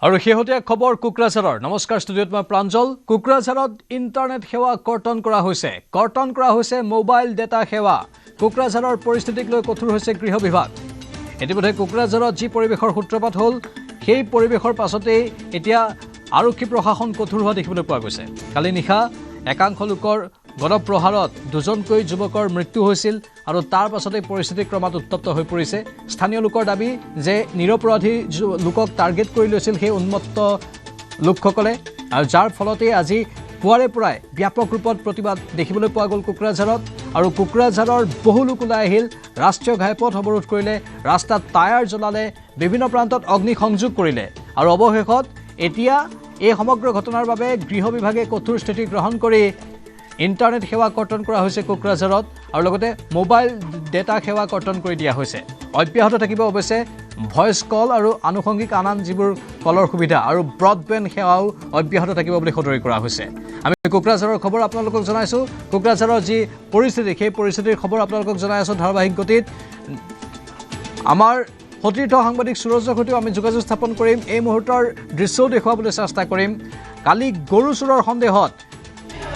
আৰু শেহতীয়া খবৰ কোকৰাঝাৰৰ নমস্কাৰ ষ্টুডিঅ'ত মই প্ৰাঞ্জল কোকৰাঝাৰত ইণ্টাৰনেট সেৱা কৰ্তন কৰা হৈছে মোবাইল ডেটা সেৱা কোকৰাঝাৰৰ পৰিস্থিতিক লৈ কঠোৰ হৈছে গৃহ বিভাগ ইতিমধ্যে কোকৰাঝাৰত যি পৰিৱেশৰ সূত্ৰপাত হ'ল সেই পৰিৱেশৰ পাছতেই এতিয়া আৰক্ষী প্ৰশাসন কঠোৰ হোৱা দেখিবলৈ পোৱা গৈছে কালি নিশা একাংশ লোকৰ গণপ্ৰহাৰত দুজনকৈ যুৱকৰ মৃত্যু হৈছিল আৰু তাৰ পাছতে পৰিস্থিতি ক্ৰমাৎ উত্তপ্ত হৈ পৰিছে স্থানীয় লোকৰ দাবী যে নিৰপৰাধী লোকক টাৰ্গেট কৰি লৈছিল সেই উন্মত্ত লোকসকলে আৰু যাৰ ফলতে আজি পুৱাৰে পৰাই ব্যাপক ৰূপত প্ৰতিবাদ দেখিবলৈ পোৱা গ'ল কোকৰাঝাৰত আৰু কোকৰাঝাৰৰ বহু লোক ওলাই আহিল ৰাষ্ট্ৰীয় ঘাইপথ অৱৰোধ কৰিলে ৰাস্তাত টায়াৰ জ্বলালে বিভিন্ন প্ৰান্তত অগ্নি সংযোগ কৰিলে আৰু অৱশেষত এতিয়া এই সমগ্ৰ ঘটনাৰ বাবে গৃহ বিভাগে কঠোৰ স্থিতি গ্ৰহণ কৰি ইণ্টাৰনেট সেৱা কৰ্তন কৰা হৈছে কোকৰাঝাৰত আৰু লগতে মোবাইল ডেটা সেৱা কৰ্তন কৰি দিয়া হৈছে অব্যাহত থাকিব অৱশ্যে ভয়েস কল আৰু আনুষংগিক আন যিবোৰ কলৰ সুবিধা আৰু ব্ৰডবেণ্ড সেৱাও অব্যাহত থাকিব বুলি সদৰি কৰা হৈছে আমি কোকৰাঝাৰৰ খবৰ আপোনালোকক জনাইছোঁ কোকৰাঝাৰৰ যি পৰিস্থিতি সেই পৰিস্থিতিৰ খবৰ আপোনালোকক জনাই আছোঁ ধাৰাবাহিক গতিত আমাৰ সতীৰ্থ সাংবাদিক সুৰজৰ সৈতেও আমি যোগাযোগ স্থাপন কৰিম এই মুহূৰ্তৰ দৃশ্যও দেখুৱাবলৈ চেষ্টা কৰিম কালি গৰু চোৰৰ সন্দেহত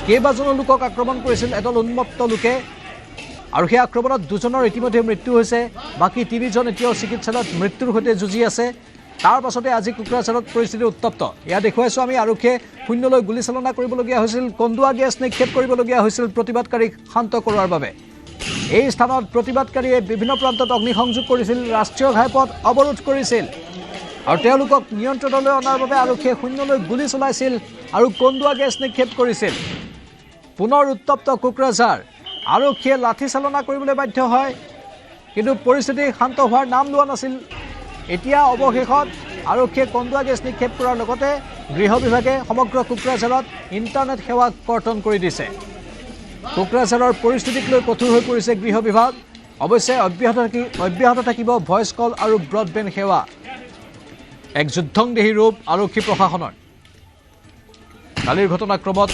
কেইবাজনো লোকক আক্ৰমণ কৰিছিল এদল উন্মত্ত লোকে আৰু সেই আক্ৰমণত দুজনৰ ইতিমধ্যে মৃত্যু হৈছে বাকী তিনিজন এতিয়াও চিকিৎসালয়ত মৃত্যুৰ সৈতে যুঁজি আছে তাৰ পাছতে আজি কোকৰাঝাৰত পৰিস্থিতি উত্তপ্ত এয়া দেখুৱাইছোঁ আমি আৰক্ষীয়ে শূন্যলৈ গুলীচালনা কৰিবলগীয়া হৈছিল কন্দুৱা গেছ নিক্ষেপ কৰিবলগীয়া হৈছিল প্ৰতিবাদকাৰীক শান্ত কৰোৱাৰ বাবে এই স্থানত প্ৰতিবাদকাৰীয়ে বিভিন্ন প্ৰান্তত অগ্নিসংযোগ কৰিছিল ৰাষ্ট্ৰীয় ঘাইপথ অৱৰোধ কৰিছিল আৰু তেওঁলোকক নিয়ন্ত্ৰণলৈ অনাৰ বাবে আৰক্ষীয়ে শূন্যলৈ গুলী চলাইছিল আৰু কন্দুৱা গেছ নিক্ষেপ কৰিছিল পুনৰ উত্তপ্ত কোকৰাঝাৰ আৰক্ষীয়ে লাঠি চালনা কৰিবলৈ বাধ্য হয় কিন্তু পৰিস্থিতি শান্ত হোৱাৰ নাম লোৱা নাছিল এতিয়া অৱশেষত আৰক্ষীয়ে কন্দুৱা গেছ নিক্ষেপ কৰাৰ লগতে গৃহ বিভাগে সমগ্ৰ কোকৰাঝাৰত ইণ্টাৰনেট সেৱা কৰ্তন কৰি দিছে কোকৰাঝাৰৰ পৰিস্থিতিক লৈ কঠোৰ হৈ পৰিছে গৃহ বিভাগ অৱশ্যে অব্যাহত থাকিব ভয়েস কল আৰু ব্ৰডবেণ্ড সেৱা এক যুদ্ধংদেহী ৰূপ আৰক্ষী প্ৰশাসনৰ কালিৰ ঘটনাক্ৰমত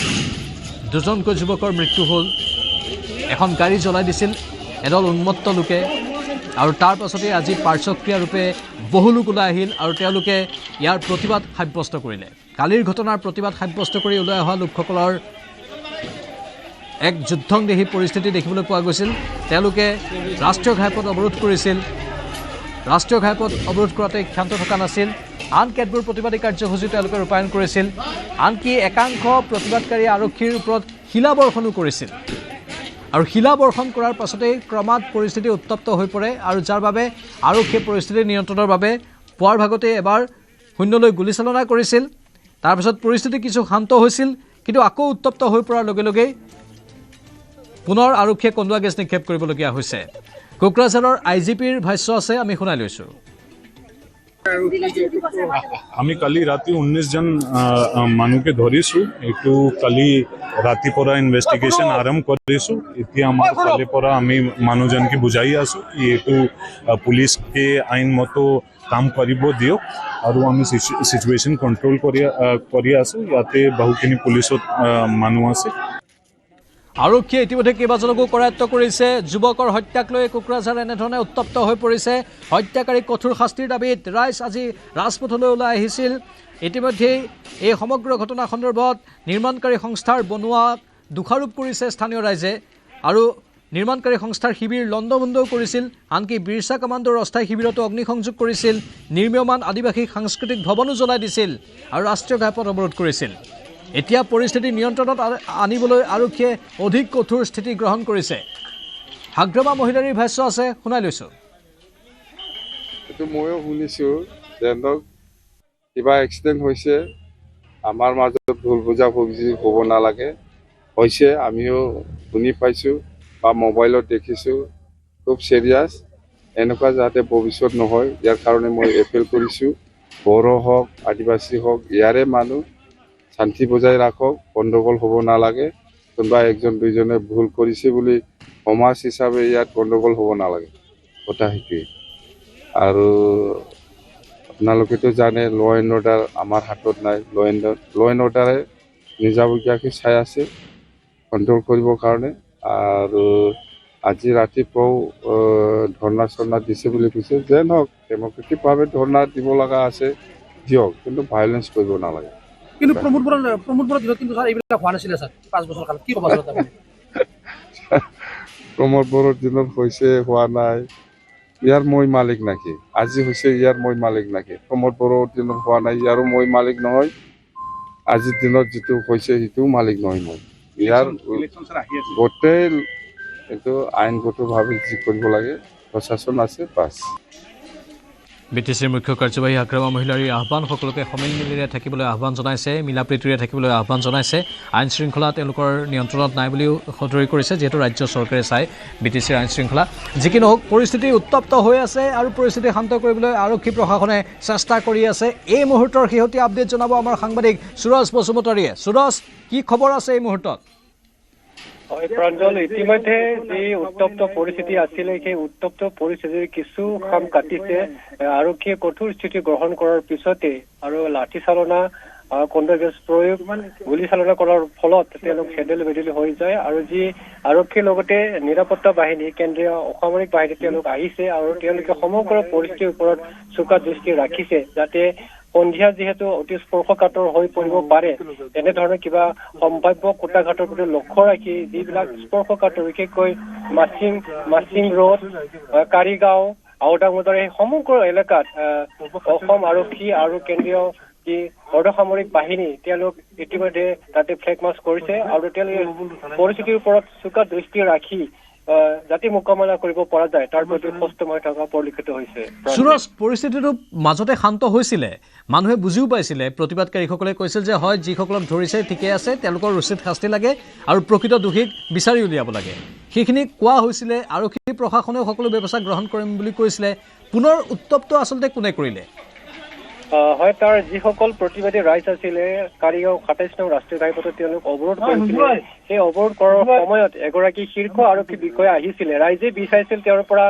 দুজনকৈ যুৱকৰ মৃত্যু হ'ল এখন গাড়ী জ্বলাই দিছিল এদল উন্মত্ত লোকে আৰু তাৰ পাছতে আজি পাৰ্শ্বক্ৰিয়া ৰূপে বহু লোক ওলাই আহিল আৰু তেওঁলোকে ইয়াৰ প্ৰতিবাদ সাব্যস্ত কৰিলে কালিৰ ঘটনাৰ প্ৰতিবাদ সাব্যস্ত কৰি ওলাই অহা লোকসকলৰ এক যুদ্ধংদেহী পৰিস্থিতি দেখিবলৈ পোৱা গৈছিল তেওঁলোকে ৰাষ্ট্ৰীয় ঘাইপথ অৱৰোধ কৰিছিল ৰাষ্ট্ৰীয় ঘাইপথ অৱৰোধ কৰাতে ক্ষান্ত থকা নাছিল আন কেতবোৰ প্ৰতিবাদী কাৰ্যসূচী তেওঁলোকে ৰূপায়ণ কৰিছিল আনকি একাংশ প্ৰতিবাদকাৰী আৰক্ষীৰ ওপৰত শিলাবৰ্ষণো কৰিছিল আৰু শিলাবৰ্ষণ কৰাৰ পাছতেই ক্ৰমাৎ পৰিস্থিতি উত্তপ্ত হৈ পৰে আৰু যাৰ বাবে আৰক্ষীয়ে পৰিস্থিতি নিয়ন্ত্ৰণৰ বাবে পুৱাৰ ভাগতে এবাৰ শূন্যলৈ গুলীচালনা কৰিছিল তাৰপিছত পৰিস্থিতি কিছু শান্ত হৈছিল কিন্তু আকৌ উত্তপ্ত হৈ পৰাৰ লগে লগেই পুনৰ আৰক্ষীয়ে কন্দুৱা গেছ নিক্ষেপ কৰিবলগীয়া হৈছে কোকৰাঝাৰৰ আইজিপিৰ ভাষ্য আছে আমি শুনাই লৈছোঁ আমি কালি ৰাতি 19 জন মানুহকে ধৰিছোঁ এইটো কালি ৰাতিৰ পৰা ইনভেষ্টিগেশ্যন আৰম্ভ কৰিছোঁ এতিয়া আমাৰ ফালৰ পৰা আমি মানুহজনকে বুজাই আছোঁ এইটো পুলিচকে আইনমতো কাম কৰিব দিয়ক আৰু আমি সিচুৱেশ্যন কণ্ট্ৰল কৰি আছোঁ ইয়াতে বহুখিনি পুলিচত মানুহ আছে আৰক্ষীয়ে ইতিমধ্যে কেইবাজনকো কৰায়ত্ব কৰিছে যুৱকৰ হত্যাক লৈ কোকৰাঝাৰ এনেধৰণে উত্তপ্ত হৈ পৰিছে হত্যাকাৰীক কঠোৰ শাস্তিৰ দাবীত ৰাইজ আজি ৰাজপথলৈ ওলাই আহিছিল ইতিমধ্যেই এই সমগ্ৰ ঘটনা সন্দৰ্ভত নিৰ্মাণকাৰী সংস্থাৰ বনোৱাক দোষাৰোপ কৰিছে স্থানীয় ৰাইজে আৰু নিৰ্মাণকাৰী সংস্থাৰ শিবিৰ লণ্ডভণ্ডও কৰিছিল আনকি বিৰছা কামাণ্ডৰ অস্থায়ী শিবিৰতো অগ্নিসংযোগ কৰিছিল নিৰ্মীয়মান আদিবাসী সাংস্কৃতিক ভৱনো জ্বলাই দিছিল আৰু ৰাষ্ট্ৰীয় ঘাইপথ অৱৰোধ কৰিছিল এতিয়া পৰিস্থিতি নিয়ন্ত্ৰণত আনিবলৈ আৰক্ষীয়ে অধিক কঠোৰ স্থিতি গ্ৰহণ কৰিছে হাগ্ৰামা মহিলাৰীৰ ভাষ্য আছে শুনাই লৈছোঁ এইটো ময়ো শুনিছোঁ যে কিবা এক্সিডেণ্ট হৈছে আমাৰ মাজত ভুল বুজাবুজি হ'ব নালাগে হৈছে আমিও শুনি পাইছোঁ বা মোবাইলত দেখিছোঁ খুব চিৰিয়াছ এনেকুৱা যাতে ভৱিষ্যত নহয় ইয়াৰ কাৰণে মই এপিল কৰিছোঁ বড়ো হওক আদিবাসী হওক ইয়াৰে মানুহ শান্তি বজাই ৰাখক গণ্ডগোল হ'ব নালাগে কোনোবা একজন দুইজনে ভুল কৰিছে বুলি সমাজ হিচাপে ইয়াত গণ্ডগোল হ'ব নালাগে কথা সেইটোৱে আৰু আপোনালোকেতো জানে ল এণ্ড অৰ্ডাৰ আমাৰ হাতত নাই ল এণ্ড অৰ্ডাৰে নিজাববীয়াকৈ চাই আছে কণ্ট্ৰল কৰিবৰ কাৰণে আৰু আজি ৰাতিপুৱাও ধৰ্ণা চৰ্ণা দিছে বুলি কৈছে যে নহওক ডেমক্ৰেটিকভাৱে ধৰ্ণা দিব লগা আছে দিয়ক কিন্তু ভায়োলেন্স কৰিব নালাগে কিন্তু প্ৰমোদ বৰাৰ দিনত কিন্তু ছাৰ এইবিলাক হোৱা নাছিলে ছাৰ 5 বছৰ কাল কি ক'ব ছাৰ আপুনি প্ৰমোদ বড়োৰ দিনত হৈছে হোৱা নাই ইয়াৰ মই মালিক নাকি আজি হৈছে ইয়াৰ মই মালিক নাকি প্ৰমোদ বড়োৰ দিনত হোৱা নাই ইয়াৰো মই মালিক নহয় আজিৰ দিনত যিটো হৈছে সেইটোও মালিক নহয় মই ইয়াৰ গোটেই এইটো আইনগতভাৱে যি কৰিব লাগে প্ৰশাসন আছে বাছ বিটিচিৰ মুখ্য কাৰ্যবাহী আক্ৰমা মহিলাৰ আহ্বান সকলোকে সমিলমিলেৰে থাকিবলৈ আহ্বান জনাইছে মিলাপ্ৰীতিৰে থাকিবলৈ আহ্বান জনাইছে আইন শৃংখলা তেওঁলোকৰ নিয়ন্ত্ৰণত নাই বুলিও সদৰি কৰিছে যিহেতু ৰাজ্য চৰকাৰে চাই বিটিচিৰ আইন শৃংখলা যি কি নহওক পৰিস্থিতি উত্তপ্ত হৈ আছে আৰু পৰিস্থিতি শান্ত কৰিবলৈ আৰক্ষী প্ৰশাসনে চেষ্টা কৰি আছে এই মুহূৰ্তৰ শেহতীয়া আপডেট জনাব আমাৰ সাংবাদিক সুৰজ বসুমতাৰীয়ে সুৰজ কি খবৰ আছে এই মুহূৰ্তত প্ৰাঞ্জল ইতিমধ্যে যি উত্তপ্ত পৰিস্থিতি আছিলে সেই উত্তপ্ত পৰিস্থিতিৰ কিছু খাম কাটিছে আৰক্ষীয়ে কঠোৰ স্থিতি গ্ৰহণ কৰাৰ পিছতে আৰু লাঠি চালনা কণ্ডৰ গেছ প্ৰয়োগ গুলী চালনা কৰাৰ ফলত তেওঁলোক খেদেল বেদেলি হৈ যায় আৰু যি আৰক্ষীৰ লগতে নিৰাপত্তা বাহিনী কেন্দ্ৰীয় অসামৰিক বাহিনী তেওঁলোক আহিছে আৰু তেওঁলোকে সমগ্ৰ পৰিস্থিতিৰ ওপৰত চোকা দৃষ্টি ৰাখিছে যাতে সন্ধিয়া যিহেতু অতি স্পৰ্শকাতৰ হৈ পৰিব পাৰে তেনেধৰণৰ কিবা সম্ভাৱ্য কোটাঘাটৰ প্ৰতি লক্ষ্য ৰাখি যিবিলাক স্পৰ্শকাতৰ বিশেষকৈ মাচিং ৰোড কাৰিগাঁও আওদাঙৰ দৰে সমগ্ৰ এলেকাত অসম আৰক্ষী আৰু কেন্দ্ৰীয় যি অৰ্ধসামৰিক বাহিনী তেওঁলোক ইতিমধ্যে তাতে ফ্লেগ মাৰ্চ কৰিছে আৰু তেওঁলোকে পৰিস্থিতিৰ ওপৰত চোকা দৃষ্টি ৰাখি জাতি মোকাবিলা কৰিব পৰা যায় তাৰ প্ৰতি সষ্টম হৈ থকা পৰিলক্ষিত হৈছে সুৰজ পৰিস্থিতিটো মাজতে শান্ত হৈছিলে মানুহে বুজিও পাইছিলে প্ৰতিবাদকাৰীসকলে কৈছিল যে হয় যিসকলক ধৰিছে ঠিকে আছে তেওঁলোকৰ উচিত শাস্তি লাগে আৰু প্ৰকৃত দোষীক বিচাৰি উলিয়াব লাগে সেইখিনি কোৱা হৈছিলে আৰক্ষী প্ৰশাসনেও সকলো ব্যৱস্থা গ্ৰহণ কৰিম বুলি কৈছিলে পুনৰ উত্তপ্ত আচলতে কোনে কৰিলে হয় তাৰ যিসকল প্ৰতিবাদী ৰাইজ আছিলে কাৰিগাঁও ২৭ নং ৰাষ্ট্ৰীয় ঘাইপথত তেওঁলোক অৱৰোধ কৰিছিলে সেই অৱৰোধ কৰাৰ সময়ত এগৰাকী শীৰ্ষ আৰক্ষী বিষয়া আহিছিলে ৰাইজে বিচাৰিছিল তেওঁৰ পৰা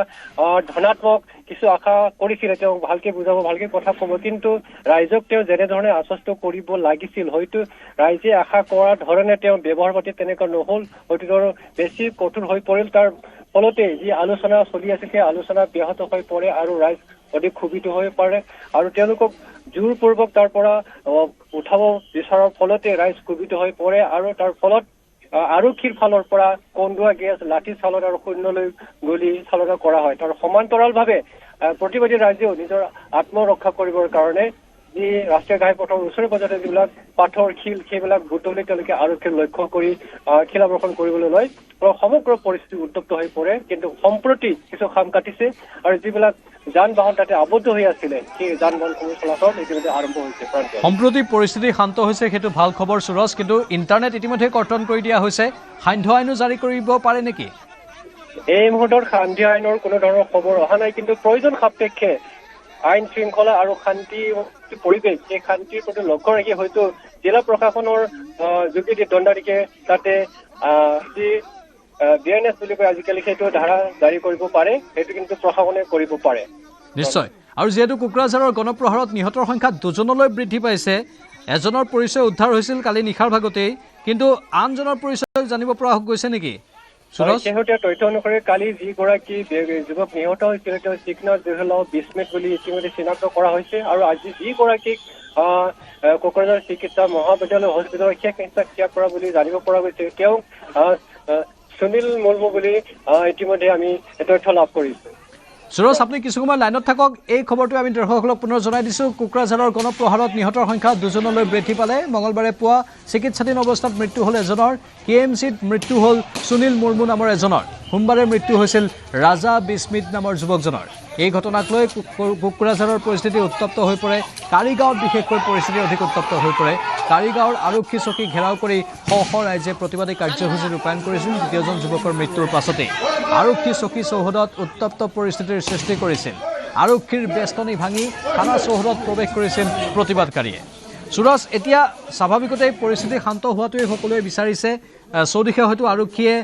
ধনাত্মক কিছু আশা কৰিছিলে তেওঁ ভালকে বুজাব ভালকে কথা ক'ব কিন্তু ৰাইজক তেওঁ যেনেধৰণে আশ্বস্ত কৰিব লাগিছিল হয়তো ৰাইজে আশা কৰাৰ ধৰণে তেওঁ ব্যৱহাৰ পাতি তেনেকুৱা নহ'ল হয়তো বেছি কঠোৰ হৈ পৰিল তাৰ ফলতে যি আলোচনা চলি আছে সেই আলোচনা ব্যাহত হৈ পৰে আৰু ৰাইজ অধিক ক্ষোভিত হৈ পৰে আৰু তেওঁলোকক জোৰপূৰ্বক তাৰ পৰা উঠাব বিচৰাৰ ফলতে ৰাইজ ক্ষোভিত হৈ পৰে আৰু তাৰ ফলত আৰক্ষীৰ ফালৰ পৰা কন্দুৱা গেছ লাঠি চালনা আৰু শূন্যলৈ গুলী চালনা কৰা হয় তাৰ সমান্তৰালভাৱে প্ৰতিবাদী ৰাইজেও নিজৰ আত্মৰক্ষা কৰিবৰ কাৰণে যি ৰাষ্ট্ৰীয় ঘাইপথৰ ওচৰে পাজৰে যিবিলাক পাথৰ শিল সেইবিলাক বুটলি তেওঁলোকে আৰক্ষীৰ লক্ষ্য কৰি শিলাবৰ্ষণ কৰিবলৈ লয় আৰু সমগ্ৰ পৰিস্থিতি উত্তপ্ত হৈ পৰে কিন্তু সম্প্ৰতি কিছু খাম কাটিছে আৰু যিবিলাক যান বাহন তাতে আবদ্ধ হৈ আছিলে সেই যান বাহনসমূহ চলাচল ইতিমধ্যে আৰম্ভ হৈছে সম্প্ৰতি পৰিস্থিতি শান্ত হৈছে সেইটো ভাল খবৰ সুৰজ কিন্তু ইণ্টাৰনেট ইতিমধ্যে কৰ্তন কৰি দিয়া হৈছে সান্ধ্য আইনো জাৰি কৰিব পাৰে নেকি এই মুহূৰ্তত সান্ধ্য আইনৰ কোনো ধৰণৰ খবৰ অহা নাই কিন্তু প্ৰয়োজন সাপেক্ষে আইন শৃংখলা আৰু শান্তি পৰিৱেশ এই শান্তিৰ প্ৰতি লক্ষ্য ৰাখি হয়তো জিলা প্ৰশাসনৰ যোগেদি দণ্ডাধীশে তাতে যি বিএনএছ বুলি কয় আজিকালি সেইটো ধাৰা জাৰি কৰিব পাৰে সেইটো কিন্তু প্ৰশাসনে কৰিব পাৰে নিশ্চয় আৰু যিহেতু কোকৰাঝাৰৰ গণপ্ৰহাৰত নিহতৰ সংখ্যা 2জনলৈ বৃদ্ধি পাইছে এজনৰ পৰিচয় উদ্ধাৰ হৈছিল কালি নিশাৰ ভাগতেই কিন্তু আনজনৰ পৰিচয় জানিব পৰা গৈছে নেকি শেহতীয়া তথ্য অনুসৰি কালি যিগৰাকী যুৱক নিহত হৈছিল তেওঁ চিকনাথ জহুলাও বিস্মিত বুলি ইতিমধ্যে চিনাক্ত কৰা হৈছে আৰু আজি যিগৰাকীক কোকৰাঝাৰ চিকিৎসা মহাবিদ্যালয় হস্পিটেলৰ শেষ ইনচাৰ্জ ত্যাগ কৰা বুলি জানিব পৰা গৈছে তেওঁক সুনীল মুৰ্মু বুলি ইতিমধ্যে আমি তথ্য লাভ কৰিছোঁ সুৰজ আপুনি কিছু সময় লাইনত থাকক এই খবৰটো আমি দৰ্শকসকলক পুনৰ জনাই দিছোঁ কোকৰাঝাৰৰ গণপ্ৰহাৰত নিহতৰ সংখ্যা 2জনলৈ বৃদ্ধি পালে মঙলবাৰে পুৱা চিকিৎসাধীন অৱস্থাত মৃত্যু হ'ল এজনৰ KMCত মৃত্যু হ'ল সুনীল মুৰ্মু নামৰ এজনৰ সোমবাৰে মৃত্যু হৈছিল ৰাজা বিস্মিত নামৰ যুৱকজনৰ এই ঘটনাক লৈ কোকৰাঝাৰৰ পৰিস্থিতি উত্তপ্ত হৈ পৰে কাৰিগাঁৱত বিশেষকৈ পৰিস্থিতি অধিক উত্তপ্ত হৈ পৰে কাৰিগাঁৱৰ আৰক্ষী চকী ঘেৰাও কৰি শ ৰাইজে প্ৰতিবাদী কাৰ্যসূচী ৰূপায়ণ কৰিছিল দ্বিতীয়জন যুৱকৰ মৃত্যুৰ পাছতেই আৰক্ষী চকী চৌহদত উত্তপ্ত পৰিস্থিতিৰ সৃষ্টি কৰিছিল আৰক্ষীৰ বেষ্টনী ভাঙি থানা চৌহদত প্ৰৱেশ কৰিছিল প্ৰতিবাদকাৰীয়ে সুৰজ এতিয়া স্বাভাৱিকতে পৰিস্থিতি শান্ত হোৱাটোৱে সকলোৱে বিচাৰিছে চৌদিশে হয়তো আৰক্ষীয়ে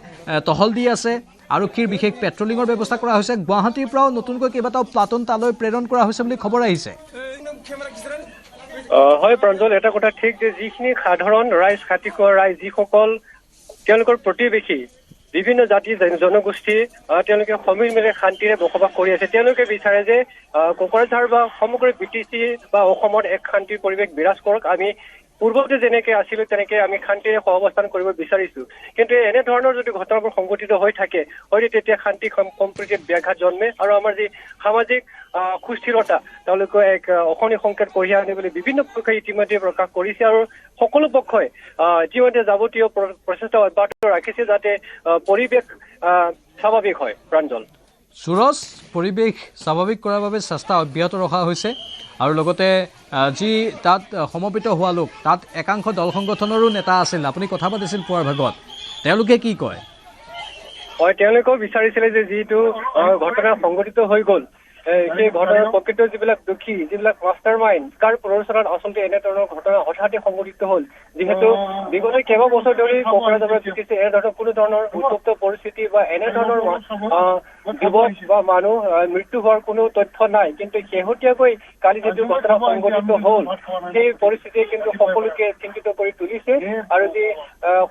টহল দি আছে আৰক্ষীৰ বিশেষ পেট্ৰলিঙৰ ব্যৱস্থা কৰা হৈছে গুৱাহাটীৰ পৰাও নতুনকৈ কেইবাটাও প্লাটুন তালৈ প্ৰেৰণ কৰা হৈছে বুলি খবৰ আহিছে হয় প্ৰাঞ্জল এটা কথা ঠিক যে যিখিনি সাধাৰণ ৰাইজ খাতিকৰ ৰাইজ যিসকল তেওঁলোকৰ প্ৰতিবেশী বিভিন্ন জাতি জনগোষ্ঠী তেওঁলোকে সমিল মিলে শান্তিৰে বসবাস কৰি আছে। তেওঁলোকে বিচাৰে যে কোকৰাঝাৰ বা সমগ্ৰ BTC বা অসমত এক শান্তিৰ পৰিৱেশ বিৰাজ কৰক। আমি পূৰ্বতে যেনেকে আছিলো তেনেকে আমি শান্তিৰে সহাৱস্থান কৰিব বিচাৰিছো। কিন্তু এনেধৰণৰ যদি ঘটনাবোৰ সংঘটিত হৈ থাকে হয়তো তেতিয়া শান্তি সম্প্ৰীতিত ব্যাঘাত জন্মে আৰু আমাৰ যি সামাজিক সুস্থিৰতা তেওঁলোকে এক অশনি সংকেত কঢ়িয়াই আনে বুলি বিভিন্ন পক্ষই ইতিমধ্যে প্ৰকাশ কৰিছে আৰু সকলো পক্ষই ইতিমধ্যে যাৱতীয় প্ৰচেষ্টা অব্যাহত ৰাখিছে যাতে পৰিৱেশ স্বাভাৱিক হয়। প্ৰাঞ্জল সুৰজ, পৰিৱেশ স্বাভাৱিক কৰাৰ বাবে চেষ্টা অব্যাহত ৰখা হৈছে আৰু লগতে যি তাত সমবেত হোৱা লোক তাত একাংশ দল সংগঠনৰো নেতা আছিল, আপুনি কথা পাতিছিল পুৱাৰ ভাগত, তেওঁলোকে কি কয়? হয়, তেওঁলোকেও বিচাৰিছিলে যে যিটো ঘটনা সংঘটিত হৈ গ'ল সেই ঘটনাৰ প্ৰকৃত যিবিলাক দোষী যিবিলাক মাষ্টাৰ মাইণ্ড কাৰ প্ৰৰোচনাত আচলতে এনেধৰণৰ ঘটনা হঠাতে সংঘটিত হ'ল। যিহেতু বিগত কেইবা বছৰ ধৰি কোকৰাঝাৰৰ BTC এনেধৰণৰ কোনো ধৰণৰ উত্তপ্ত পৰিস্থিতি বা এনেধৰণৰ যুৱক বা মানুহ মৃত্যু হোৱাৰ কোনো তথ্য নাই। কিন্তু শেহতীয়াকৈ কালি যিটো ঘটনা সংঘটিত হ'ল সেই পৰিস্থিতিয়ে কিন্তু সকলোকে চিন্তিত কৰি তুলিছে আৰু যি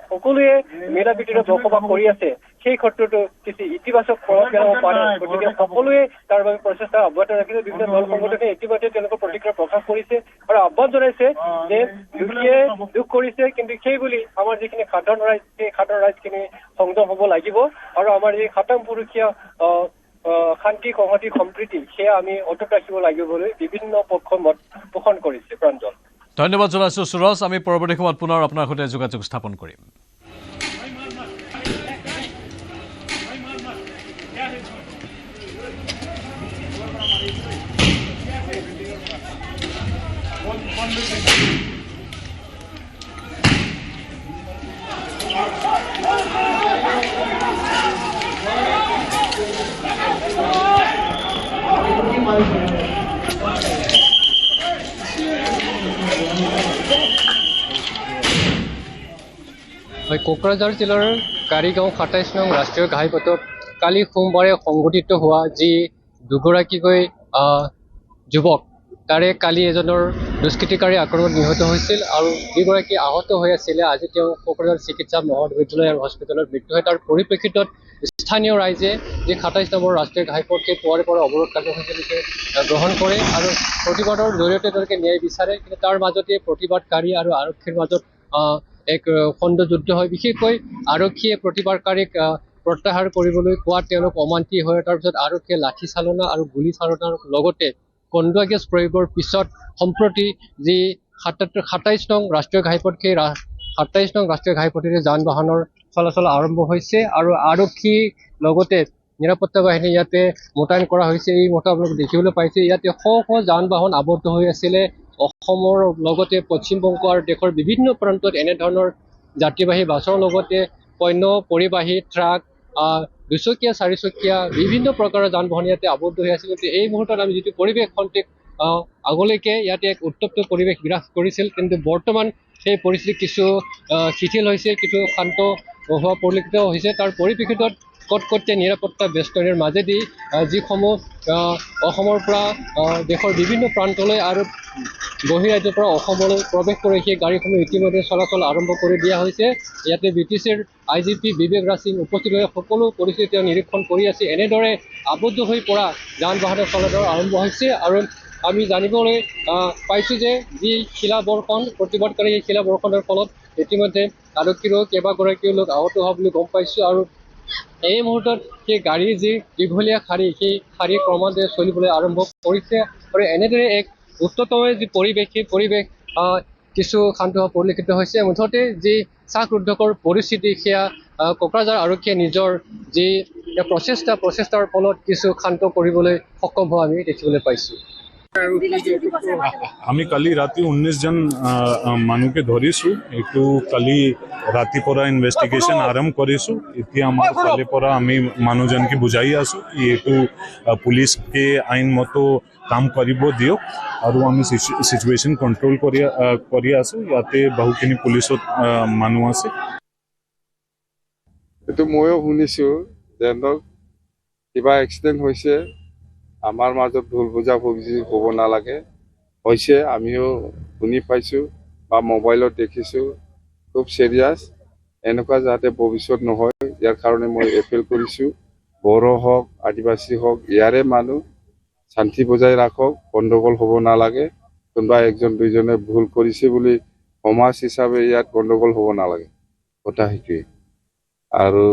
সকলোৱে মিলা প্ৰীতিৰে বসবাস কৰি আছে সেই ক্ষেত্ৰতো কিছু ইতিবাচক প্ৰভাৱ পেলাব পাৰে। গতিকে সকলোৱে তাৰ বাবে প্ৰচেষ্টা অব্যাহত ৰাখিছে। বিভিন্ন দল সংগঠনে ইতিমধ্যে তেওঁলোকৰ প্ৰতিক্ৰিয়া প্ৰকাশ কৰিছে আৰু আহ্বান জনাইছে যে দুখীয়ে দুখ কৰিছে কিন্তু সেই বুলি আমাৰ যিখিনি সাধাৰণ ৰাইজ সেই সাধাৰণ ৰাইজখিনি সংযম হ'ব লাগিব আৰু আমাৰ যি সাতাম পুৰুষীয়া শান্তি সংহতি সম্প্ৰীতি সেয়া আমি অটুট ৰাখিব লাগিব বুলি বিভিন্ন পক্ষ মত পোষণ কৰিছে। প্ৰাঞ্জল, ধন্যবাদ জনাইছোঁ সুৰজ। আমি পৰৱৰ্তী সময়ত পুনৰ আপোনাৰ সৈতে যোগাযোগ স্থাপন কৰিম। কোকৰাঝাৰ জিলাৰ কাৰিগাঁও ২৭ নং ৰাষ্ট্ৰীয় ঘাইপথত কালি সোমবাৰে সংঘটিত হোৱা যি দুগৰাকীকৈ যুৱক তাৰে কালি এজনৰ দুষ্কৃতিকাৰী আক্ৰমণত নিহত হৈছিল আৰু যিগৰাকী আহত হৈ আছিলে আজি তেওঁ কোকৰাঝাৰ চিকিৎসা মহাবিদ্যালয় আৰু হস্পিটেলত মৃত্যু হয়। তাৰ পৰিপ্ৰেক্ষিতত স্থানীয় ৰাইজে যি ২৭ নম্বৰ ৰাষ্ট্ৰীয় ঘাইপথ সেই পুৱাৰে পৰা অৱৰোধ কাৰ্যসূচীলৈকে গ্ৰহণ কৰে আৰু প্ৰতিবাদৰ জৰিয়তে তেওঁলোকে ন্যায় বিচাৰে। কিন্তু তাৰ মাজতে প্ৰতিবাদকাৰী আৰু আৰক্ষীৰ মাজত এক খণ্ড যুদ্ধ হয়। বিশেষকৈ আৰক্ষীয়ে প্ৰতিবাদকাৰীক প্ৰত্যাহাৰ কৰিবলৈ কোৱাত তেওঁলোক অমান্তি হয়। তাৰপিছত আৰক্ষীয়ে লাঠি চালনা আৰু গুলী চালনাৰ লগতে কন্দুৱা গেছ প্ৰয়োগৰ পিছত সম্প্ৰতি যি ২৭ নং ৰাষ্ট্ৰীয় ঘাইপথ সেই ২৭ নং ৰাষ্ট্ৰীয় ঘাইপথেৰে যান বাহনৰ চলাচল আৰম্ভ হৈছে আৰু আৰক্ষী লগতে নিৰাপত্তা বাহিনী ইয়াতে মোতায়েন কৰা হৈছে। এই মতে আপোনালোকে দেখিবলৈ পাইছে ইয়াতে শ শ যান বাহন আবদ্ধ হৈ আছিলে। অসমৰ লগতে পশ্চিমবংগ আৰু দেশৰ বিভিন্ন প্ৰান্তত এনেধৰণৰ যাত্ৰীবাহী বাছৰ লগতে পণ্য পৰিবাহী ট্ৰাক দুচকীয়া চাৰিচকীয়া বিভিন্ন প্ৰকাৰৰ যান বাহন ইয়াতে আবদ্ধ হৈ আছিল। কিন্তু এই মুহূৰ্তত আমি যিটো পৰিৱেশ খন্তেক আগলৈকে ইয়াতে এক উত্তপ্ত পৰিৱেশ বিৰাজ কৰিছিল, কিন্তু বৰ্তমান সেই পৰিস্থিতি কিছু শিথিল হৈছে, কিছু শান্ত হোৱা পৰিলক্ষিত হৈছে। তাৰ পৰিপ্ৰেক্ষিতত কটকটীয়া নিৰাপত্তা বেষ্টনীৰ মাজেদি যিসমূহ অসমৰ পৰা দেশৰ বিভিন্ন প্ৰান্তলৈ আৰু বহিৰাজ্যৰ পৰা অসমলৈ প্ৰৱেশ কৰি সেই গাড়ীসমূহ ইতিমধ্যে চলাচল আৰম্ভ কৰি দিয়া হৈছে। ইয়াতে BTCৰ IGP বিবেক ৰাজ সিং উপস্থিত হৈ সকলো পৰিস্থিতি নিৰীক্ষণ কৰি আছে। এনেদৰে আবদ্ধ হৈ পৰা যান বাহনৰ চলাচল আৰম্ভ হৈছে আৰু আমি জানিবলৈ পাইছোঁ যে যি শিলাবৰ্ষণ প্ৰতিবাদকাৰী এই শিলাবৰ্ষণৰ ফলত ইতিমধ্যে আৰক্ষীৰো কেইবাগৰাকীও লোক আহত হোৱা বুলি গম পাইছোঁ আৰু এই মুহূৰ্তত সেই গাড়ীৰ যি দীঘলীয়া শাৰী সেই শাৰী ক্ৰমান্বয়ে চলিবলৈ আৰম্ভ কৰিছে আৰু এনেদৰে এক উচ্চতম যি পৰিৱেশ সেই পৰিৱেশ কিছু শান্ত হোৱা পৰিলক্ষিত হৈছে। মুঠতে যি শ্বাসৰুদ্ধকৰ পৰিস্থিতি সেয়া কোকৰাঝাৰ আৰক্ষীয়ে নিজৰ যি প্ৰচেষ্টাৰ ফলত কিছু শান্ত কৰিবলৈ সক্ষম হোৱা আমি দেখিবলৈ পাইছোঁ। আমি কালি ৰাতি 19 জন মানুহকে ধৰিছোঁ। এইটো কালি ৰাতিৰ পৰা ইনভেষ্টিগেশ্যন আৰম্ভ কৰিছোঁ। এতিয়া আমাৰ ফালৰ পৰা আমি মানুহজনকে বুজাই আছোঁ কি এইটো পুলিচকে আইনমতো কাম কৰিব দিয়ক আৰু আমি চিটুৱেশ্যন কণ্ট্ৰল কৰি আছোঁ। ইয়াতে বহুখিনি পুলিচত মানুহ আছে। এইটো ময়ো শুনিছোঁ যে কিবা এক্সিডেণ্ট হৈছে, আমাৰ মাজত ভুল বুজাবুজি হ'ব নালাগে, হৈছে আমিও শুনি পাইছোঁ বা মোবাইলত দেখিছোঁ। খুব চিৰিয়াছ, এনেকুৱা যাতে ভৱিষ্যত নহয় ইয়াৰ কাৰণে মই এপিল কৰিছোঁ বড়ো হওক আদিবাসী হওক ইয়াৰে মানুহ শান্তি বজাই ৰাখক গণ্ডগোল হ'ব নালাগে কোনোবা একজন দুইজনে ভুল কৰিছে বুলি সমাজ হিচাপে ইয়াত গণ্ডগোল হ'ব নালাগে কথা সেইটোৱে আৰু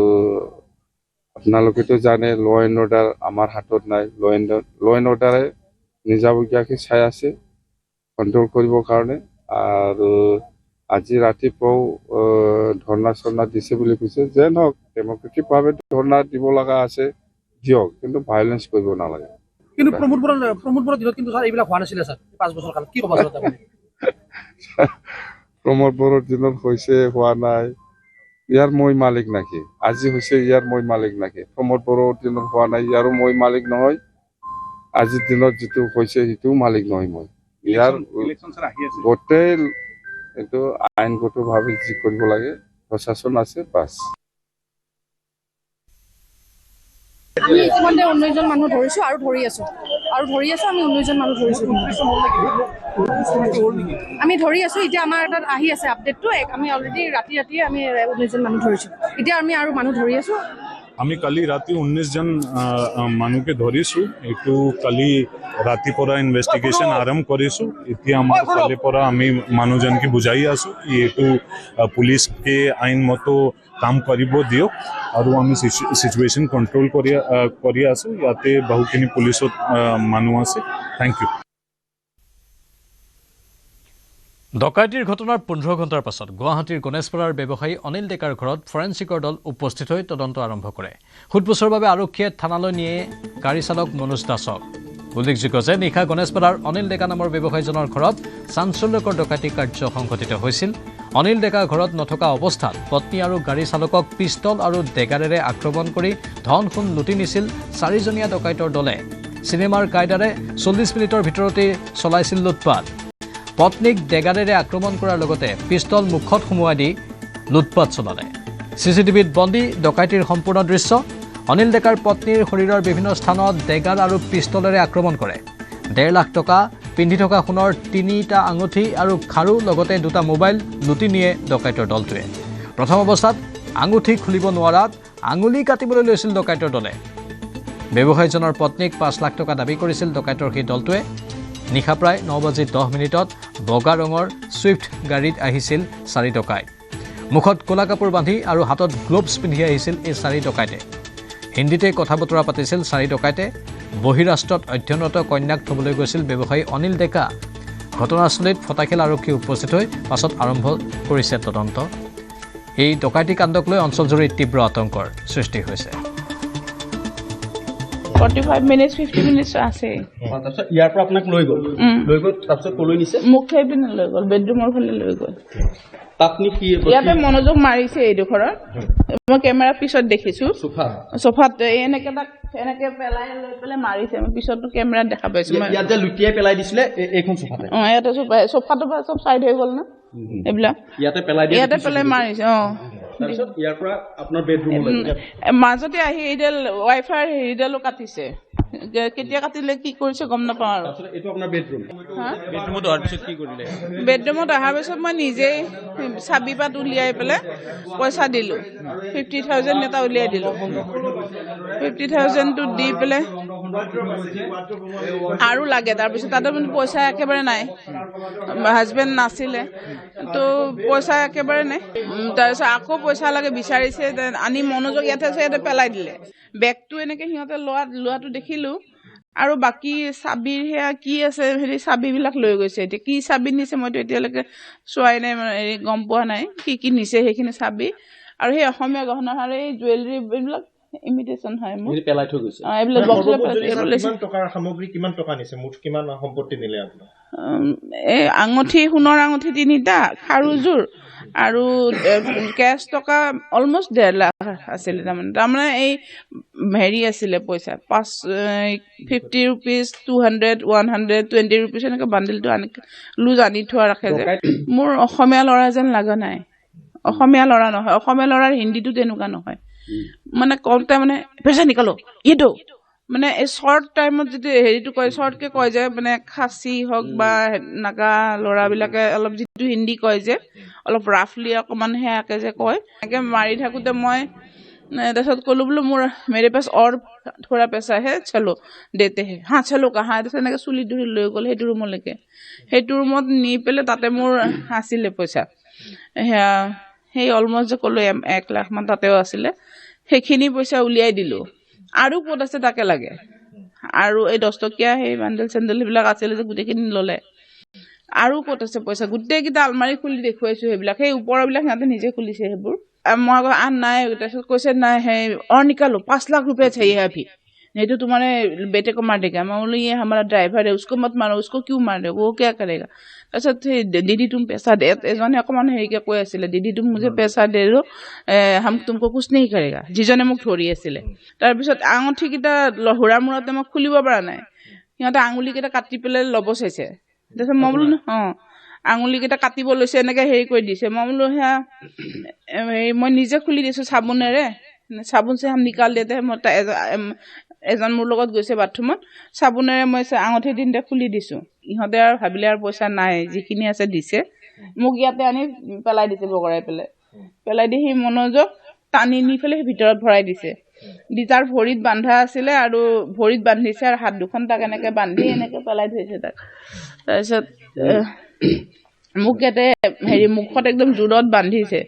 আপোনালোকেতো জানে ল এণ্ড অৰ্ডাৰ আমাৰ হাতত নাই ল এণ্ড অৰ্ডাৰে নিজাববীয়াকৈ চাই আছে কণ্ট্ৰল কৰিবৰ কাৰণে আৰু আজি ৰাতিপুৱাও ধৰ্ণা চৰ্ণা দিছে বুলি কৈছে যে নহওক ডেমক্ৰেটিকভাৱে ধৰ্ণা দিব লগা আছে দিয়ক কিন্তু ভাইলেঞ্চ কৰিব নালাগে কিন্তু প্ৰমোদ বড়োৰ দিনত কিন্তু ছাৰ এইবিলাক হোৱা নাছিলে ছাৰ 5 বছৰ কালত কি ক'ব ছাৰ আপুনি প্ৰমোদ বড়োৰ দিনত হৈছে হোৱা নাই ইয়াৰ মই মালিক নাকি আজি হৈছে ইয়াৰ মই মালিক নাকি প্ৰমোদ বড়োৰ দিনত হোৱা নাই ইয়াৰো মই মালিক নহয় আজিৰ দিনত যিটো হৈছে সেইটোও মালিক নহয় মই ইয়াৰ গোটেই এইটো আইনগতভাৱে যি কৰিব লাগে প্ৰশাসন আছে বাছ আমি ইতিমধ্যে 19 জন মানুহ ধৰিছো আৰু ধৰি আছো আমি 19 জন মানুহ ধৰিছো আমি ধৰি আছো এতিয়া আমাৰ তাত আহি আছে আপডেটটো আমি অলৰেডি ৰাতি আমি 19 জন মানুহ ধৰিছো এতিয়া আমি আৰু মানুহ ধৰি আছো আমি কালি ৰাতি 19 জন মানুহকে ধৰিছোঁ এইটো কালি ৰাতিৰ পৰা ইনভেষ্টিগেশ্যন আৰম্ভ কৰিছোঁ এতিয়া আমাৰ ফালৰ পৰা আমি মানুহজনকে বুজাই আছোঁ এইটো পুলিচকে আইনমতো কাম কৰিব দিয়ক আৰু আমি সিচুৱেশ্যন কণ্ট্ৰল কৰি আছোঁ ইয়াতে বহুখিনি পুলিচত মানুহ আছে থেংক ইউ ডকাইতিৰ ঘটনাৰ 15 ঘণ্টাৰ পাছত গুৱাহাটীৰ গণেশপাৰাৰ ব্যৱসায়ী অনিল ডেকাৰ ঘৰত ফৰেন্সিকৰ দল উপস্থিত হৈ তদন্ত আৰম্ভ কৰে সোধপোছৰ বাবে আৰক্ষীয়ে থানালৈ নিয়ে গাড়ী চালক মনোজ দাসক উল্লেখযোগ্য যে নিশা গণেশপাৰাৰ অনিল ডেকা নামৰ ব্যৱসায়ীজনৰ ঘৰত চাঞ্চল্যকৰ ডকাইতি কাৰ্য সংঘটিত হৈছিল অনিল ডেকা ঘৰত নথকা অৱস্থাত পত্নী আৰু গাড়ী চালকক পিষ্টল আৰু ডেগাৰেৰে আক্ৰমণ কৰি ধন সোণ লুটি নিছিল 4জনীয়া ডকাইতৰ দলে চিনেমাৰ কায়দাৰে 40 মিনিটৰ ভিতৰতে চলাইছিল লুটপাট পত্নীক ডেগাৰেৰে আক্ৰমণ কৰাৰ লগতে পিষ্টল মুখত সুমুৱাই দি লুটপাট চলালে চিচিটিভিত বন্দী ডকাইতিৰ সম্পূৰ্ণ দৃশ্য অনিল ডেকাৰ পত্নীৰ শৰীৰৰ বিভিন্ন স্থানত ডেগাৰ আৰু পিষ্টলেৰে আক্ৰমণ কৰে 1.5 লাখ টকা পিন্ধি থকা সোণৰ 3টা আঙুঠি আৰু খাৰু লগতে 2টা মোবাইল লুটি নিয়ে ডকাইতৰ দলটোৱে প্ৰথম অৱস্থাত আঙুঠি খুলিব নোৱাৰাত আঙুলি কাটিবলৈ লৈছিল ডকাইতৰ দলে ব্যৱসায়ীজনৰ পত্নীক 5 লাখ টকা দাবী কৰিছিল ডকাইতৰ সেই দলটোৱে নিশা প্ৰায় 9:10 বগা ৰঙৰ সুইফ্ট গাড়ীত আহিছিল 4 ডকাইত মুখত কোলা কাপোৰ বান্ধি আৰু হাতত গ্লোভছ পিন্ধি আহিছিল এই 4 ডকাইতে হিন্দীতে কথা বতৰা পাতিছিল 4 ডকাইতে বহিৰাষ্ট্ৰত অধ্যয়নৰত কন্যাক থবলৈ গৈছিল ব্যৱসায়ী অনিল ডেকা ঘটনাস্থলীত ফটাখিল আৰক্ষী উপস্থিত হৈ পাছত আৰম্ভ কৰিছে তদন্ত এই ডকাইতি কাণ্ডক লৈ অঞ্চলজুৰি তীব্ৰ আতংকৰ সৃষ্টি হৈছে 45 minutes 50 minutes আছে তাৰপিছত ইয়াৰ পৰা আপোনাক লৈ গ'ল তাৰপিছত কলৈ নিছে মোক খাই পিনে লৈ গ'ল বেডৰুমৰ ফালে লৈ গ'ল আপনি কি ইয়াতে মনোযোগ মাৰিছে এইডোখৰত মই কেমেৰা পিছত দেখিছো সোফাত এনেকে পেলাই লৈ পেলাই মাৰিছে মই পিছতো কেমেৰাত দেখা পাইছো ইয়াত যে লুটিয়াই পেলাই দিছিলে এইখন সোফাতে ইয়াতে সোফাটো চব চাইড হৈ গ'ল না এইবিলাক ইয়াতে পেলাই মাৰিছে তাৰপিছত ইয়াৰ পৰা আপোনাৰ বেডৰুমলৈ মাজতে আহি এইডাল ৱাইফাই হেৰিডালো কাটিছে কেতিয়া কাটিলে কি কৰিছে গম নাপাওঁ আৰু এইটো আপোনাৰ বেডৰুম বেডৰুমত অহাৰ পিছত কি কৰিলে বেডৰুমত অহাৰ পিছত মই নিজেই চাবি পাত উলিয়াই পেলাই পইচা দিলোঁ 50,000 এটা উলিয়াই দিলোঁ 50,000টো দি পেলাই আৰু লাগে তাৰপিছত তাতে মানে পইচা একেবাৰে নাই হাজবেণ্ড নাছিলে তো পইচা একেবাৰে নাই তাৰপিছত আকৌ পইচা লাগে বিচাৰিছে আনি মনোযোগ ইয়াতে আছে ইয়াতে পেলাই দিলে বেগটো এনেকৈ সিহঁতে লোৱাটো দেখিলোঁ আৰু বাকী চাবিৰ সেয়া কি আছে হেৰি চাবিবিলাক লৈ গৈছে এতিয়া কি চাবি নিছে মইতো এতিয়ালৈকে চোৱাই নাই গম পোৱা নাই কি নিছে সেইখিনি চাবি আৰু সেই অসমীয়া গহনা আৰু এই জুৱেলাৰী এইবিলাক ইমিটেশ্যন হয় মোৰ পেলাই থৈ গৈছে এইবিলাক কিমান টকাৰ সামগ্ৰী কিমান টকা নিছে মুঠ কিমান সম্পত্তি নিলে আপোনাৰ এই আঙুঠি সোণৰ আঙুঠি 3টা খাৰুযোৰ আৰু কেছ টকা অলমষ্ট 1.5 লাখ আছিলে তাৰমানে এই হেৰি আছিলে পইচা 50 rupees 200 120 rupees এনেকৈ বান্ডিলটো লুজ আনি থোৱা ৰাখে যে মোৰ অসমীয়া ল'ৰা যেন লগা নাই অসমীয়া ল'ৰা নহয় অসমীয়া ল'ৰাৰ হিন্দীটো তেনেকুৱা নহয় মানে কওঁতে মানে পইচা নিকালো এইটো মানে এই শ্বৰ্ট টাইমত যদি হেৰিটো কয় শ্বৰ্টকৈ কয় যে মানে খাচী হওক বা নাগা ল'ৰাবিলাকে অলপ যিটো হিন্দী কয় যে অলপ ৰাফলি অকণমান সেয়াকৈ যে কয় এনেকৈ মাৰি থাকোঁতে মই তাৰপিছত ক'লোঁ বোলো মোৰ মেৰে পাছ অৰ থোৰা পেচা হে চলো দেতে হে হা চলো কাহা তাৰপিছত এনেকৈ চুলি তুলি লৈ গ'ল সেইটো ৰুমলৈকে সেইটো ৰুমত নি পেলাই তাতে মোৰ আছিলে পইচা সেয়া সেই অলমষ্ট যে ক'লোঁ 1 লাখ মান তাতেও আছিলে সেইখিনি পইচা উলিয়াই দিলোঁ আৰু ক'ত আছে তাকে লাগে আৰু এই 10 টকীয়া সেই বান্ডেল চেণ্ডেল সেইবিলাক আছিলে যে গোটেইখিনি ল'লে আৰু ক'ত আছে পইচা গোটেইকেইটা আলমাৰি খুলি দেখুৱাইছোঁ সেইবিলাক সেই ওপৰবিলাক সিহঁতে নিজে খুলিছে সেইবোৰ মই আকৌ নাই তাৰপিছত কৈছে নাই সেই और निकालो 5 लाख रुपए चाहिए अभी नहीं तो तुम्हारे बेटे को मार देगा मैं बोलूँ ये हमारा ड्राइवर है उसको मत मारो उसको क्यों मार रहे हो वो क्या करेगा তাৰপিছত दीदी तुम पैसा दे এজনে অকণমান হেৰিকৈ কৈ আছিলে दीदी तुम मुझे पैसा दे दो हम तुमको कुछ नहीं करेगा যিজনে মোক ধৰি আছিলে তাৰপিছত আঙুঠিকেইটা লহুৰা মূৰতে মই খুলিব পৰা নাই সিহঁতে আঙুলিকেইটা কাটি পেলাই ল'ব চাইছে তাৰপিছত মই বোলো আঙুলিকেইটা কাটিব লৈছে এনেকৈ হেৰি কৰি দিছে মই বোলো সেয়া মই নিজে খুলি দিছোঁ চাবোনেৰে চাবোন চে হাম নিকাল দেতে মই এজন মোৰ লগত গৈছে বাথৰুমত চাবোনেৰে মই আঙুঠি দিনতে খুলি দিছোঁ ইহঁতে আৰু ভাবিলে আৰু পইচা নাই যিখিনি আছে দিছে মোক ইয়াতে আনি পেলাই দিছে বগৰাই পেলাই দি সেই মনোজক টানি নি পেলাই ভিতৰত ভৰাই দিছে দি তাৰ ভৰিত বান্ধা আছিলে আৰু ভৰিত বান্ধিছে আৰু হাত দুখন তাক এনেকৈ বান্ধি এনেকৈ পেলাই থৈছে তাক তাৰপিছত মোক ইয়াতে হেৰি মুখত একদম জোৰত বান্ধিছে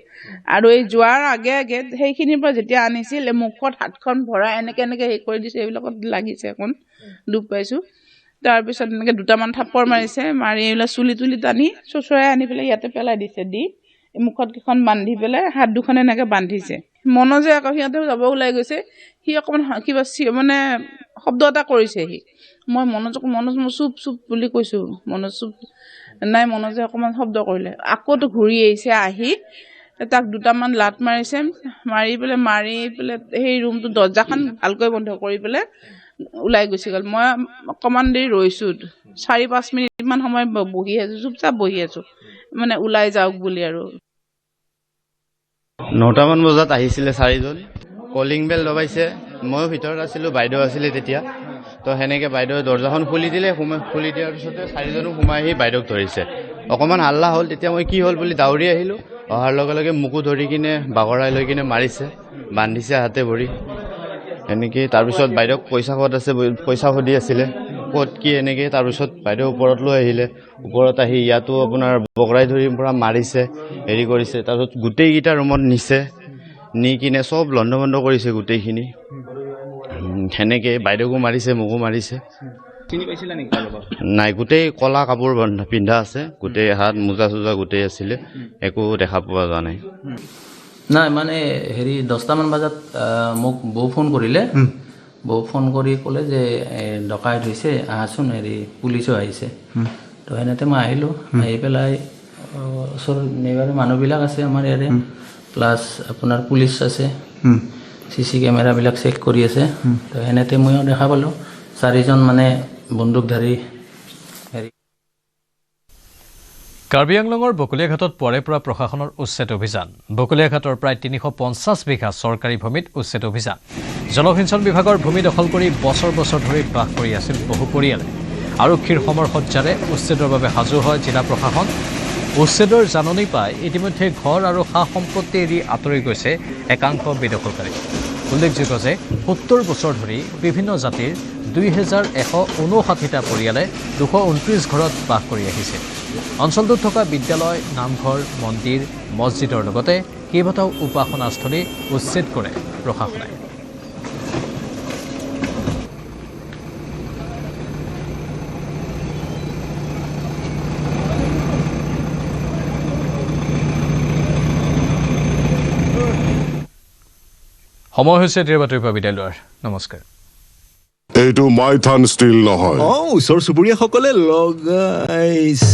আৰু এই যোৱাৰ আগে আগে সেইখিনিৰ পৰা যেতিয়া আনিছিল মুখত হাতখন ভৰাই এনেকৈ হেৰি কৰি দিছে এইবিলাকত লাগিছে অকণ দুখ পাইছোঁ তাৰপিছত এনেকৈ দুটামান থাপ্পৰ মাৰিছে মাৰি এইবিলাক চুলি তুলি টানি চোঁচৰাই আনি পেলাই ইয়াতে পেলাই দিছে দি মুখত কেইখন বান্ধি পেলাই হাত দুখন এনেকৈ বান্ধিছে মনোজে আকৌ সিহঁতেও যাব ওলাই গৈছে সি অকণমান কিবা মানে শব্দ এটা কৰিছে সি মই মনোজ মই চুপ বুলি কৈছোঁ মনোজ চুপ নাই মনোজে অকণমান শব্দ কৰিলে আকৌতো ঘূৰি আহিছে আহি তাক দুটামান লাট মাৰিছে মাৰি পেলাই সেই ৰুমটো দৰ্জাখন ভালকৈ বন্ধ কৰি পেলাই ওলাই গুচি গ'ল মই অকণমান দেৰি ৰৈছোঁ 4-5 মিনিটমান সময় বহি আছোঁ চুপচাপ বহি আছোঁ মানে ওলাই যাওক বুলি আৰু 9টামান বজাত আহিছিলে 4জন কলিং বেল দবাইছে ময়ো ভিতৰত আছিলোঁ বাইদেউ আছিলে তেতিয়া তো সেনেকৈ বাইদেৱে দৰ্জাখন খুলি দিলে খুলি দিয়াৰ পিছতে 4জনো সোমাই আহি বাইদেউক ধৰিছে অকণমান হাল্লা হ'ল তেতিয়া মই কি হ'ল বুলি দাউৰি আহিলোঁ অহাৰ লগে লগে মোকো ধৰি কিনে বাগৰাই লৈ কিনে মাৰিছে বান্ধিছে হাতে ভৰি এনেকৈ তাৰপিছত বাইদেউক পইচা ক'ত আছে পইচা সুধি আছিলে ক'ত কি এনেকৈ তাৰপিছত বাইদেউ ওপৰত লৈ আহিলে ওপৰত আহি ইয়াতো আপোনাৰ বগৰাই ধৰি পৰা মাৰিছে হেৰি কৰিছে তাৰপিছত গোটেইকেইটা ৰুমত নিছে নি কিনে চব লণ্ড ভণ্ড কৰিছে গোটেইখিনি সেনেকৈ বাইদেউকো মাৰিছে মোকো মাৰিছে নাই গোটেই কলা কাপোৰ পিন্ধা আছে গোটেই হাত মোজা চোজা গোটেই আছিলে একো দেখা পোৱা যোৱা নাই নাই মানে হেৰি 10টামান বজাত মোক বৌ ফোন কৰিলে বৌ ফোন কৰি ক'লে যে ডকাইত হৈছে আহাচোন হেৰি পুলিচো আহিছে তো সেনেতে মই আহিলোঁ আহি পেলাই ওচৰৰ নেবাৰৰ মানুহবিলাক আছে আমাৰ ইয়াৰে প্লাছ আপোনাৰ পুলিচ আছে CC কেমেৰাবিলাক চেক কৰি আছে তো সেনেতে ময়ো দেখা পালোঁ 4জন মানে বন্দুকধাৰী হেৰি কাৰ্বি আংলঙৰ বকলিয়াঘাটত পুৱাৰে পৰা প্ৰশাসনৰ উচ্ছেদ অভিযান বকলিয়াঘাটৰ প্ৰায় 350 বিঘা চৰকাৰী ভূমিত উচ্ছেদ অভিযান জলসিঞ্চন বিভাগৰ ভূমি দখল কৰি বছৰ ধৰি বাস কৰি আছিল বহু পৰিয়ালে আৰক্ষীৰ সমৰসজ্জাৰে উচ্ছেদৰ বাবে সাজু হয় জিলা প্ৰশাসন উচ্ছেদৰ জাননী পাই ইতিমধ্যে ঘৰ আৰু সা সম্পত্তি এৰি আঁতৰি গৈছে একাংশ বেদখলকাৰী উল্লেখযোগ্য যে 70 বছৰ ধৰি বিভিন্ন জাতিৰ 2159টা পৰিয়ালে 229 ঘৰত বাস কৰি আহিছে অঞ্চলটোত থকা বিদ্যালয় নামঘৰ মন্দিৰ মছজিদৰ লগতে কেইবাটাও উপাসনাস্থলী উচ্ছেদ কৰে প্ৰশাসনে সময় হৈছে দেৰবাতিৰ পৰা বিদায় লোৱাৰ নমস্কাৰ এইটো মাইথান ষ্টিল নহয় ওচৰ চুবুৰীয়াসকলে লগাইছে